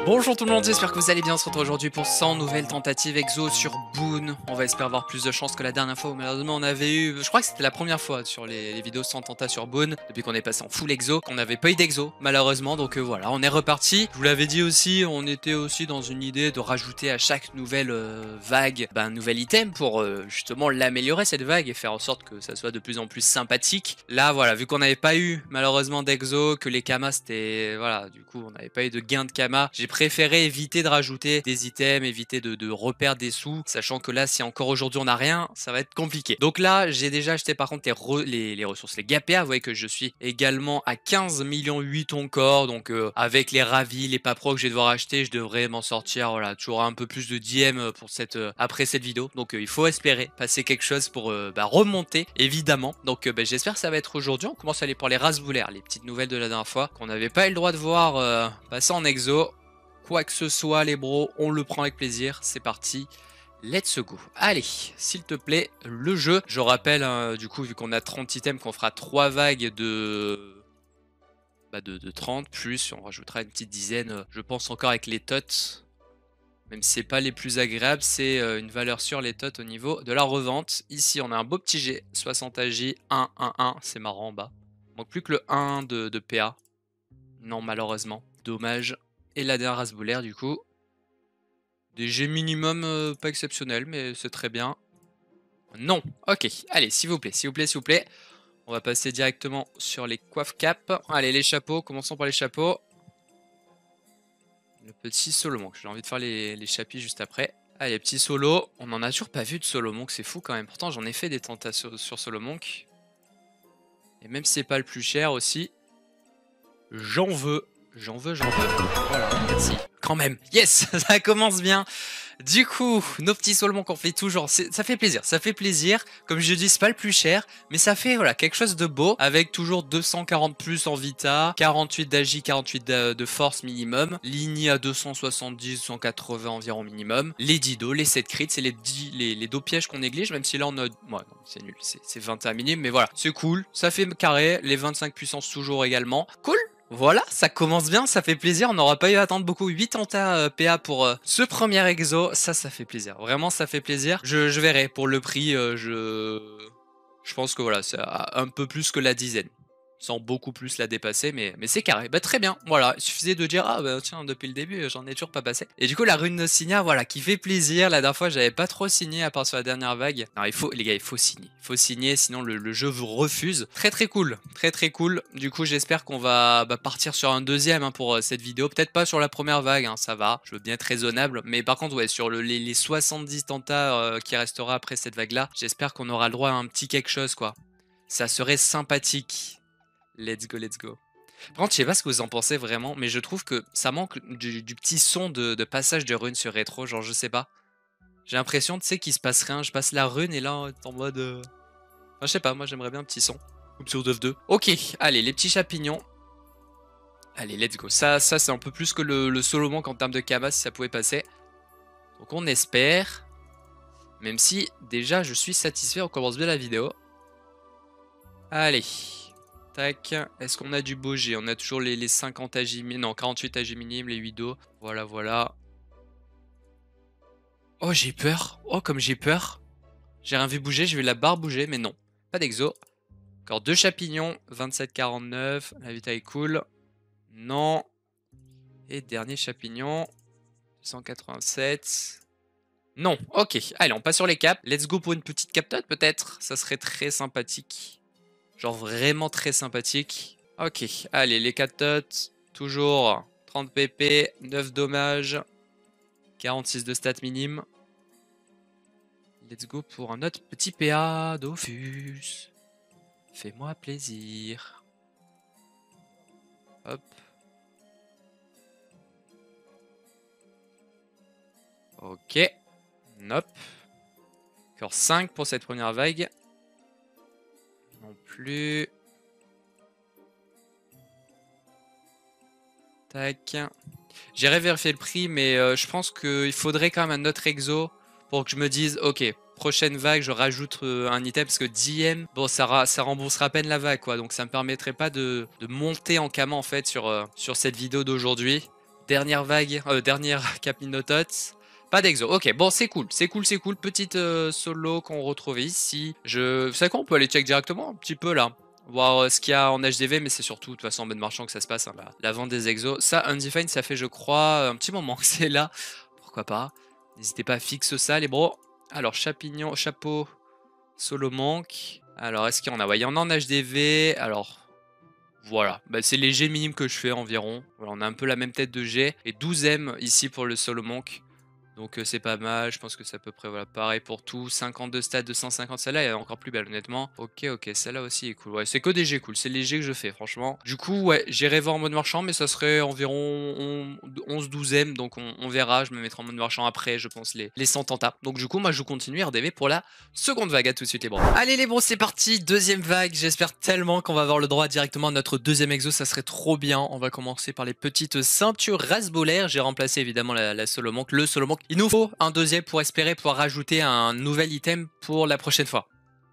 Bonjour tout le monde, j'espère que vous allez bien. On se retrouve aujourd'hui pour 100 nouvelles tentatives exo sur Boon. On va espérer avoir plus de chance que la dernière fois où malheureusement on avait eu, je crois que c'était la première fois sur les vidéos 100 tentats sur Boon, depuis qu'on est passé en full exo, qu'on n'avait pas eu d'exo malheureusement, donc voilà, on est reparti. Je vous l'avais dit aussi, on était aussi dans une idée de rajouter à chaque nouvelle vague un nouvel item pour justement l'améliorer cette vague et faire en sorte que ça soit de plus en plus sympathique. Là voilà, vu qu'on n'avait pas eu malheureusement d'exo, que les kamas c'était, voilà, du coup on n'avait pas eu de gain de kama, j'ai préféré éviter de rajouter des items, éviter de reperdre des sous, sachant que là si encore aujourd'hui on n'a rien, ça va être compliqué. Donc là j'ai déjà acheté par contre les ressources, les GPA, vous voyez que je suis également à 15 millions 8 encore, donc avec les ravis, les pas pro que je vais devoir acheter, je devrais m'en sortir, voilà, toujours un peu plus de DM pour après cette vidéo, donc il faut espérer passer quelque chose pour remonter évidemment, donc j'espère que ça va être aujourd'hui. On commence à aller pour les rasboulaires, les petites nouvelles de la dernière fois qu'on n'avait pas eu le droit de voir passer en exo. Quoi que ce soit les bros, on le prend avec plaisir, c'est parti. Let's go. Allez, s'il te plaît, le jeu. Je rappelle, du coup, vu qu'on a 30 items, qu'on fera 3 vagues de 30, plus on rajoutera une petite dizaine, je pense encore avec les tots. Même si c'est pas les plus agréables, c'est une valeur sûre les tots au niveau de la revente. Ici, on a un beau petit G, 60 AJ, 1, 1, 1, c'est marrant en bas. Il manque plus que le 1 de PA. Non, malheureusement. Dommage. Et la dernière rasboulaire, du coup. Des G minimum pas exceptionnels, mais c'est très bien. Non. Ok. Allez, s'il vous plaît, s'il vous plaît, s'il vous plaît. On va passer directement sur les coiffes cap. Allez, les chapeaux. Commençons par les chapeaux. Le petit Solomonk. J'ai envie de faire les chapis juste après. Allez, petit solo. On en a toujours pas vu de Solomonk, c'est fou quand même. Pourtant, j'en ai fait des tentations sur Solomonk. Et même si c'est pas le plus cher aussi, j'en veux. J'en veux, j'en veux. Voilà, merci. Quand même. Yes, ça commence bien. Du coup, nos petits solements qu'on fait toujours, ça fait plaisir, ça fait plaisir. Comme je dis, c'est pas le plus cher, mais ça fait voilà quelque chose de beau, avec toujours 240 plus en vita, 48 d'agi, 48 de force minimum, ligne à 270, 180 environ minimum, les 10 dos, les 7 crits, c'est les dos pièges qu'on néglige, même si là on a... Ouais, non, c'est nul, c'est 21 minimum, mais voilà, c'est cool, ça fait carré, les 25 puissances toujours également, cool. Voilà, ça commence bien, ça fait plaisir, on n'aura pas eu à attendre beaucoup, 8 tentats PA pour ce premier exo, ça fait plaisir, vraiment ça fait plaisir. Je verrai, pour le prix, je pense que voilà, c'est un peu plus que la dizaine. Sans beaucoup plus la dépasser, mais c'est carré. Bah très bien, voilà, il suffisait de dire, ah bah tiens, depuis le début, j'en ai toujours pas passé. Et du coup, la rune de Signa, voilà, qui fait plaisir. La dernière fois, j'avais pas trop signé, à part sur la dernière vague. Non, il faut, les gars, il faut signer. Il faut signer, sinon le jeu vous refuse. Très très cool, très très cool. Du coup, j'espère qu'on va partir sur un deuxième pour cette vidéo. Peut-être pas sur la première vague, ça va. Je veux bien être raisonnable. Mais par contre, ouais, sur les 70 tentats qui restera après cette vague-là, j'espère qu'on aura le droit à un petit quelque chose, quoi. Ça serait sympathique. Let's go, let's go. Par contre, je sais pas ce que vous en pensez vraiment, mais je trouve que ça manque du petit son de passage de rune sur rétro, genre je sais pas. J'ai l'impression, tu sais, qu'il se passe rien, je passe la rune et là, t'es en mode... Enfin, je sais pas, moi j'aimerais bien un petit son. Comme sur Dove 2. Ok, allez, les petits champignons. Allez, let's go. Ça c'est un peu plus que le Solomon en termes de Kama, si ça pouvait passer. Donc on espère. Même si, déjà, je suis satisfait, on commence bien la vidéo. Allez. Tac, est-ce qu'on a du beau G? On a toujours les 50 AG minimum, non 48 AG minimum, les 8 dos. Voilà, voilà. Oh, j'ai peur. Oh, comme j'ai peur. J'ai rien vu bouger, j'ai vu la barre bouger, mais non. Pas d'exo. Encore 2 champignons, 27,49. La vita est cool. Non. Et dernier champignon, 187. Non, ok. Allez, on passe sur les caps. Let's go pour une petite captate peut-être. Ça serait très sympathique. Genre vraiment très sympathique. Ok, allez, les 4 tots. Toujours 30 PP, 9 dommages, 46 de stats minime. Let's go pour un autre petit PA, Dofus. Fais-moi plaisir. Hop. Ok. Hop. Encore 5 pour cette première vague. Non plus. Tac. J'irai vérifier le prix, mais je pense qu'il faudrait quand même un autre exo pour que je me dise, ok, prochaine vague, je rajoute un item, parce que 10M, bon, ça remboursera à peine la vague, quoi. Donc ça me permettrait pas de monter en Kama, en fait, sur cette vidéo d'aujourd'hui. Dernière vague, dernière Capinotote. Pas d'exo. Ok, bon, c'est cool, c'est cool, c'est cool. Petite solo qu'on retrouve ici. Vous savez quoi, on peut aller check directement un petit peu là. Voir ce qu'il y a en HDV, mais c'est surtout de toute façon en mode marchand que ça se passe, hein, la vente des exos. Ça, Undefined, ça fait je crois un petit moment que c'est là. Pourquoi pas. N'hésitez pas à fixer ça les bros. Alors, Chapignon, chapeau, solo manque. Alors, est-ce qu'il y en a? Ouais, il y en a en HDV. Alors... Voilà, bah, c'est les G minimes que je fais environ. Voilà, on a un peu la même tête de G. Et 12M ici pour le solo monk. Donc c'est pas mal, je pense que c'est à peu près voilà, pareil pour tout. 52 stats, 250, celle-là elle est encore plus belle honnêtement. Ok, celle-là aussi est cool. Ouais, c'est que des G cool, c'est les G que je fais franchement. Du coup, ouais, j'irai voir en mode marchand, mais ça serait environ 11-12M, donc on verra. Je me mettrai en mode marchand après, je pense, les 100 tentas. Donc du coup, moi je continue RDV pour la seconde vague. À tout de suite les bros. Allez les bros, c'est parti, deuxième vague. J'espère tellement qu'on va avoir le droit directement à notre deuxième exo, ça serait trop bien. On va commencer par les petites ceintures rasbolaires. J'ai remplacé évidemment la solo monk, le solo monk. Il nous faut un deuxième pour espérer pouvoir rajouter un nouvel item pour la prochaine fois.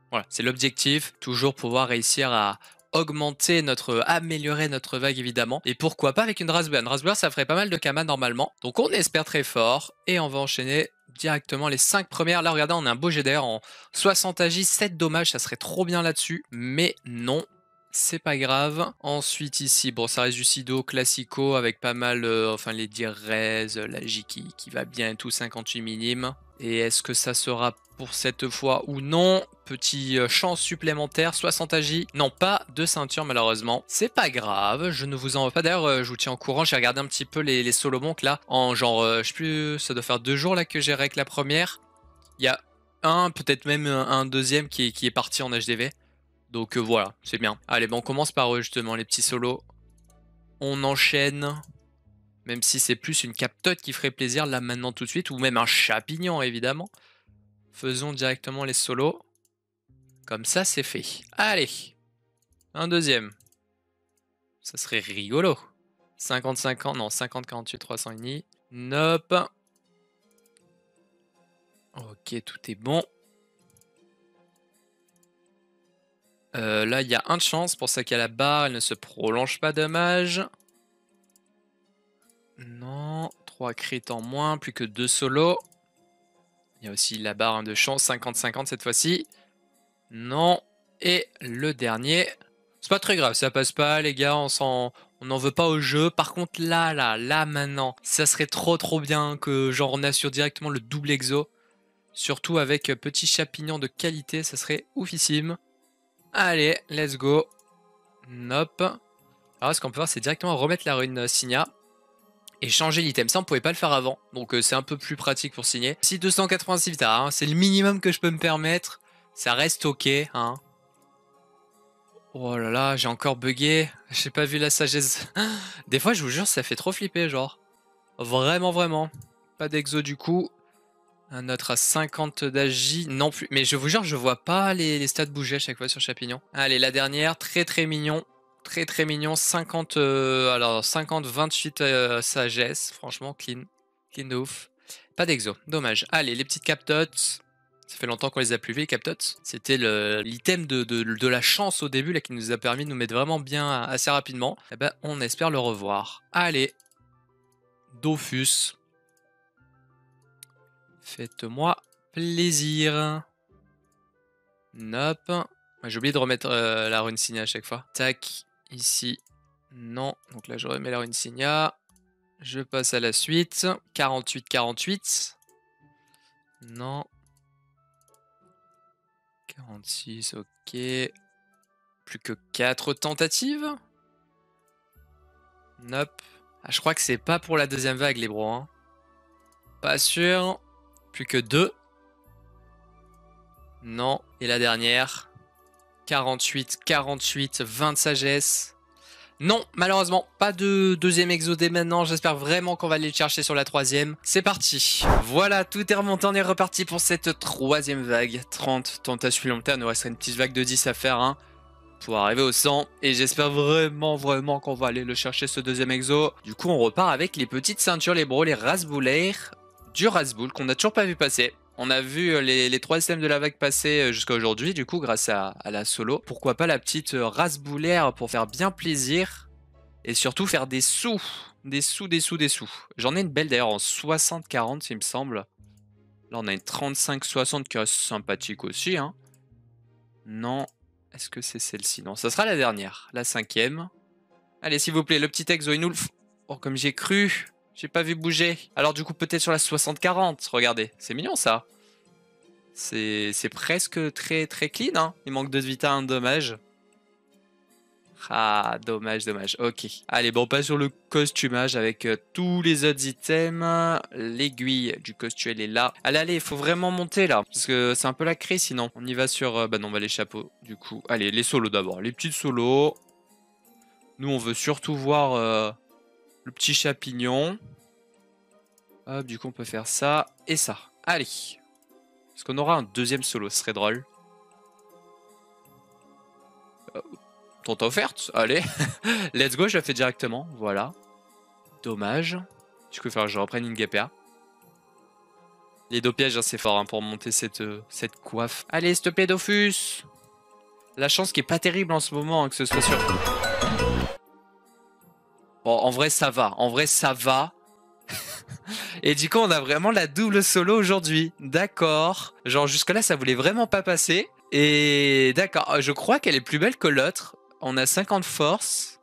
Voilà, c'est l'objectif. Toujours pouvoir réussir à améliorer notre vague évidemment. Et pourquoi pas avec une Raspberry. Une Raspberry, ça ferait pas mal de Kama normalement. Donc on espère très fort. Et on va enchaîner directement les 5 premières. Là, regardez, on a un beau jet d'air en 60 AJ, 7 dommages. Ça serait trop bien là-dessus. Mais non. C'est pas grave. Ensuite ici, bon ça reste du Sido classico avec pas mal, enfin les Direz, la J qui va bien et tout, 58 minimes. Et est-ce que ça sera pour cette fois ou non? Petit chance supplémentaire, 60 AJ. Non, pas de ceinture malheureusement. C'est pas grave, je ne vous en veux pas. D'ailleurs, je vous tiens au courant, j'ai regardé un petit peu les solo monks là. En genre, je sais plus, ça doit faire 2 jours là que j'ai avec la première. Il y a un, peut-être même un deuxième qui est parti en HDV. Donc voilà, c'est bien. Allez, on commence par justement les petits solos. On enchaîne. Même si c'est plus une captote qui ferait plaisir là maintenant tout de suite. Ou même un chapignon évidemment. Faisons directement les solos. Comme ça c'est fait. Allez. Un deuxième. Ça serait rigolo. 50-50, non 50-48, 300 et demi. Nope. Ok, tout est bon. Là, il y a un de chance, pour ça qu'il y a la barre, elle ne se prolonge pas, dommage. Non, 3 crits en moins, plus que 2 solos. Il y a aussi la barre de chance, 50-50 cette fois-ci. Non, et le dernier. C'est pas très grave, ça passe pas les gars, on n'en veut pas au jeu. Par contre là maintenant, ça serait trop bien que genre on assure directement le double exo. Surtout avec petit chapignon de qualité, ça serait oufissime. Allez, let's go. Nope. Alors ce qu'on peut faire, c'est directement remettre la rune Signa et changer l'item. Ça, on pouvait pas le faire avant, donc c'est un peu plus pratique pour signer. Si 286 vitara, hein, c'est le minimum que je peux me permettre. Ça reste ok, hein. Oh là là, j'ai encore bugué. J'ai pas vu la sagesse. Des fois, je vous jure, ça fait trop flipper, genre. Vraiment. Pas d'exo du coup. Un autre à 50 d'AJ. Non plus. Mais je vous jure, je vois pas les stats bouger à chaque fois sur Chapignon. Allez, la dernière. Très mignon. Très mignon. 50, alors 50, 28 sagesse. Franchement, clean. Clean de ouf. Pas d'exo. Dommage. Allez, les petites captotes. Ça fait longtemps qu'on les a plus vues, les captotes. C'était l'item de la chance au début là, qui nous a permis de nous mettre vraiment bien assez rapidement. Eh ben, on espère le revoir. Allez. Dofus. Faites-moi plaisir. Nope. J'ai oublié de remettre la rune signa à chaque fois. Tac. Ici. Non. Donc là, je remets la rune signa. Je passe à la suite. 48. Non. 46, ok. Plus que 4 tentatives. Nope. Ah, je crois que c'est pas pour la deuxième vague, les bros. Hein. Pas sûr. Plus que 2. Non. Et la dernière. 48, 20 sagesse. Non, malheureusement, pas de deuxième exo dès maintenant. J'espère vraiment qu'on va aller le chercher sur la troisième. C'est parti. Voilà, tout est remonté. On est reparti pour cette troisième vague. 30 tentations supplémentaires. Il nous resterait une petite vague de 10 à faire. Hein, pour arriver au 100. Et j'espère vraiment qu'on va aller le chercher ce deuxième exo. Du coup, on repart avec les petites ceintures, les bros, les rasboulaires du rasboul qu'on n'a toujours pas vu passer. On a vu les 3 items de la vague passer jusqu'à aujourd'hui, du coup, grâce à la solo. Pourquoi pas la petite rasboulaire pour faire bien plaisir. Et surtout faire des sous. Des sous, des sous, des sous. J'en ai une belle d'ailleurs en 60-40, il me semble. Là, on a une 35-60 qui est sympathique aussi. Hein. Non. Est-ce que c'est celle-ci? Non, ça sera la dernière. La 5e. Allez, s'il vous plaît, le petit exo, il nous le... Oh, comme j'ai cru. J'ai pas vu bouger. Alors du coup, peut-être sur la 60-40. Regardez, c'est mignon ça. C'est presque très très clean. Hein. Il manque 2 de vita, 1 de dommage. Ah, dommage, dommage. Ok. Allez, bon, on passe sur le costumage avec tous les autres items. L'aiguille du costume, elle est là. Allez, allez, il faut vraiment monter là. Parce que c'est un peu la crise sinon. On y va sur... bah non, on va les chapeaux du coup. Allez, les solos d'abord. Les petites solos. Nous, on veut surtout voir le petit chapignon. Hop, du coup, on peut faire ça et ça. Allez. Est-ce qu'on aura un deuxième solo? Ce serait drôle. Tente offerte, allez. Let's go, je la fais directement. Voilà. Dommage. Du coup, il va falloir que je reprenne une GPA. Les dos pièges, hein, c'est fort hein, pour monter cette coiffe. Allez, s'il te plaît, Dofus. La chance qui est pas terrible en ce moment, hein, que ce soit sur... Bon, en vrai, ça va. En vrai, ça va. Et du coup, on a vraiment la double solo aujourd'hui. D'accord. Genre, jusque-là, ça voulait vraiment pas passer. Et d'accord, je crois qu'elle est plus belle que l'autre. On a 50 force.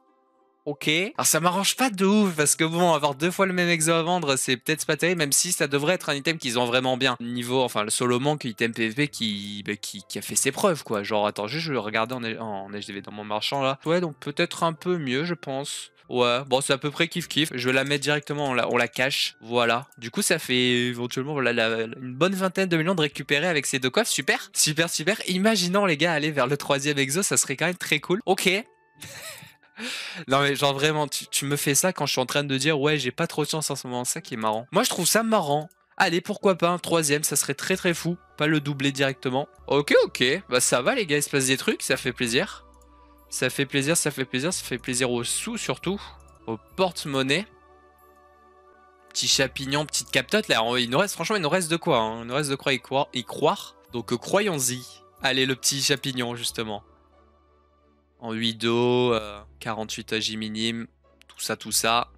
Ok. Alors ça m'arrange pas de ouf parce que bon, avoir 2 fois le même exo à vendre, c'est peut-être pas terrible, même si ça devrait être un item qu'ils ont vraiment bien. Niveau, enfin le solo manque item PvP qui a fait ses preuves quoi. Genre attends, juste je vais regarder en HDV dans mon marchand là. Ouais, donc peut-être un peu mieux je pense. Ouais, bon c'est à peu près kiff. Je vais la mettre directement, on la cache. Voilà. Du coup ça fait éventuellement voilà, une bonne vingtaine de millions de récupérer avec ces deux coffres. Super, super, super. Imaginons les gars aller vers le 3e exo, ça serait quand même très cool. Ok. Non mais genre vraiment, tu me fais ça quand je suis en train de dire ouais j'ai pas trop de chance en ce moment, ça qui est marrant. Moi je trouve ça marrant. Allez pourquoi pas un 3e, ça serait très très fou. Pas le doubler directement. Ok ok, bah ça va les gars, il se passe des trucs, ça fait plaisir. Ça fait plaisir, ça fait plaisir, ça fait plaisir aux sous surtout. Aux porte-monnaie. Petit chapignon, petite captote là, il nous reste, franchement il nous reste de quoi, hein. Il nous reste de quoi y croire. Donc croyons-y. Allez le petit chapignon justement. En 8 d'eau, 48 AJ minime, tout ça.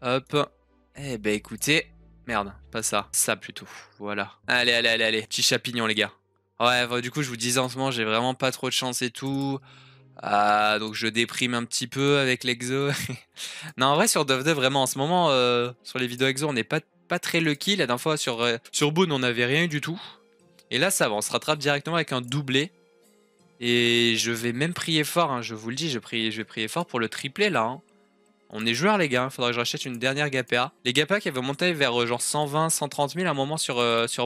Hop. Eh ben écoutez, merde, pas ça, ça plutôt, voilà. Allez, allez, allez, allez, petit chapignon les gars. Ouais, bah, du coup je vous disais en ce moment j'ai vraiment pas trop de chance et tout. Ah, donc je déprime un petit peu avec l'exo. Non en vrai sur Dove vraiment en ce moment, sur les vidéos exo on n'est pas très lucky. La dernière fois sur Boon on n'avait rien eu du tout. Et là ça va, on se rattrape directement avec un doublé. Et je vais même prier fort, hein, je vous le dis, je vais prier fort pour le triplé là. Hein. On est joueurs les gars, faudra que je rachète une dernière GPA. Les GPA qui avaient monté vers genre 120, 130 000 à un moment sur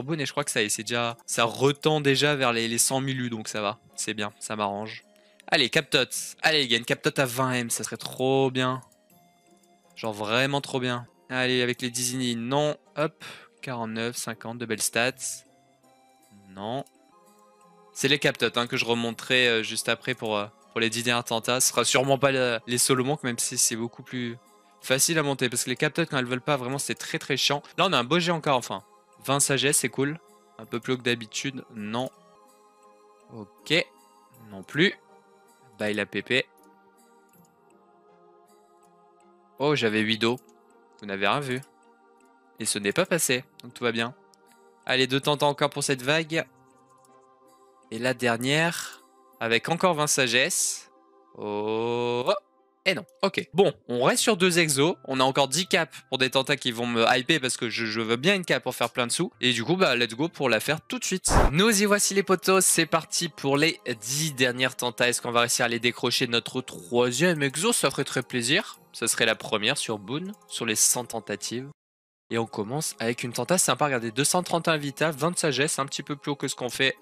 Boon et je crois que c'est déjà, ça retend déjà vers les 100 000 U donc ça va, c'est bien, ça m'arrange. Allez, Captot, allez les gars, une Captot à 20 M, ça serait trop bien. Genre vraiment trop bien. Allez, avec les Dizini, non, hop, 49, 50, de belles stats. Non. C'est les captotes hein, que je remonterai juste après pour les 10 dernières tentas. Ce sera sûrement pas les solo-monks, même si c'est beaucoup plus facile à monter. Parce que les captotes, quand elles veulent pas, vraiment, c'est très très chiant. Là, on a un beau jet encore, enfin. 20 sagesse, c'est cool. Un peu plus haut que d'habitude. Non. Ok. Non plus. Bail à pépé. Oh, j'avais 8 d'eau. Vous n'avez rien vu. Et ce n'est pas passé. Donc tout va bien. Allez, 2 tentas encore pour cette vague. Et la dernière, avec encore 20 sagesse. Oh, et non, ok. Bon, on reste sur 2 exos. On a encore 10 caps pour des tentas qui vont me hyper parce que je veux bien une cap pour faire plein de sous. Et du coup, bah, let's go pour la faire tout de suite. Nous y voici les potos, c'est parti pour les 10 dernières tentas. Est-ce qu'on va réussir à les décrocher notre 3e exo? Ça ferait très plaisir. Ça serait la première sur Boon, sur les 100 tentatives. Et on commence avec une tenta sympa. Regardez, 231 vita, 20 de sagesse, un petit peu plus haut que ce qu'on fait.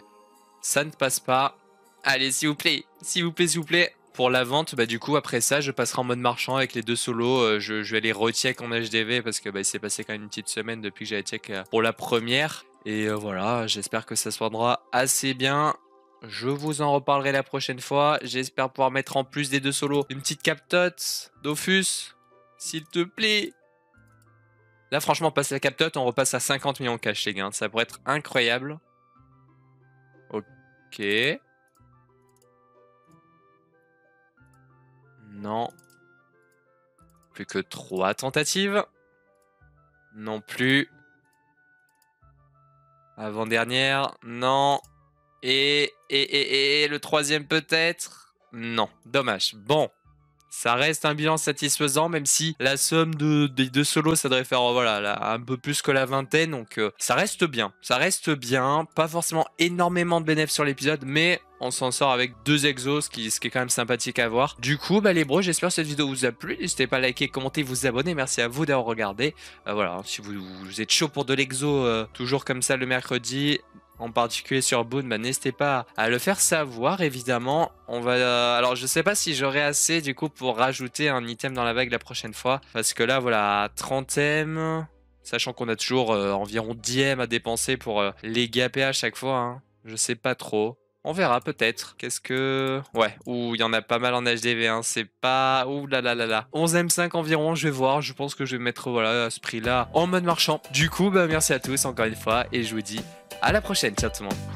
Ça ne passe pas. Allez, s'il vous plaît. S'il vous plaît, s'il vous plaît. Pour la vente, bah du coup, après ça, je passerai en mode marchand avec les 2 solos. Je vais les recheck en HDV parce que bah, il s'est passé quand même une petite semaine depuis que j'avais check pour la première. Et voilà, j'espère que ça se vendra assez bien. Je vous en reparlerai la prochaine fois. J'espère pouvoir mettre en plus des 2 solos une petite captote. Dofus, s'il te plaît. Là, franchement, passer la captote, on repasse à 50 millions cash, les gars. Ça pourrait être incroyable. Ok. Non. Plus que 3 tentatives. Non plus. Avant-dernière, non. Et le troisième peut-être? Non, dommage. Bon, ça reste un bilan satisfaisant, même si la somme des 2 solos, ça devrait faire voilà, un peu plus que la vingtaine. Donc ça reste bien. Ça reste bien. Pas forcément énormément de bénéfices sur l'épisode, mais on s'en sort avec 2 exos, ce qui est quand même sympathique à voir. Du coup, les bros, j'espère que cette vidéo vous a plu. N'hésitez pas à liker, commenter, vous abonner. Merci à vous d'avoir regardé. Voilà, si vous êtes chaud pour de l'exo, toujours comme ça le mercredi, en particulier sur Boon, n'hésitez pas à le faire savoir, évidemment. On va, alors, je sais pas si j'aurai assez, du coup, pour rajouter un item dans la vague la prochaine fois. Parce que là, voilà, 30 M, sachant qu'on a toujours environ 10 M à dépenser pour les gaper à chaque fois. Hein. Je sais pas trop. On verra peut-être. Qu'est-ce que... Ouais, ou il y en a pas mal en HDV, hein. C'est pas... Ouh là là là là. 11 M5 environ, je vais voir. Je pense que je vais mettre, voilà, à ce prix-là en mode marchand. Du coup, merci à tous encore une fois. Et je vous dis à la prochaine. Ciao tout le monde.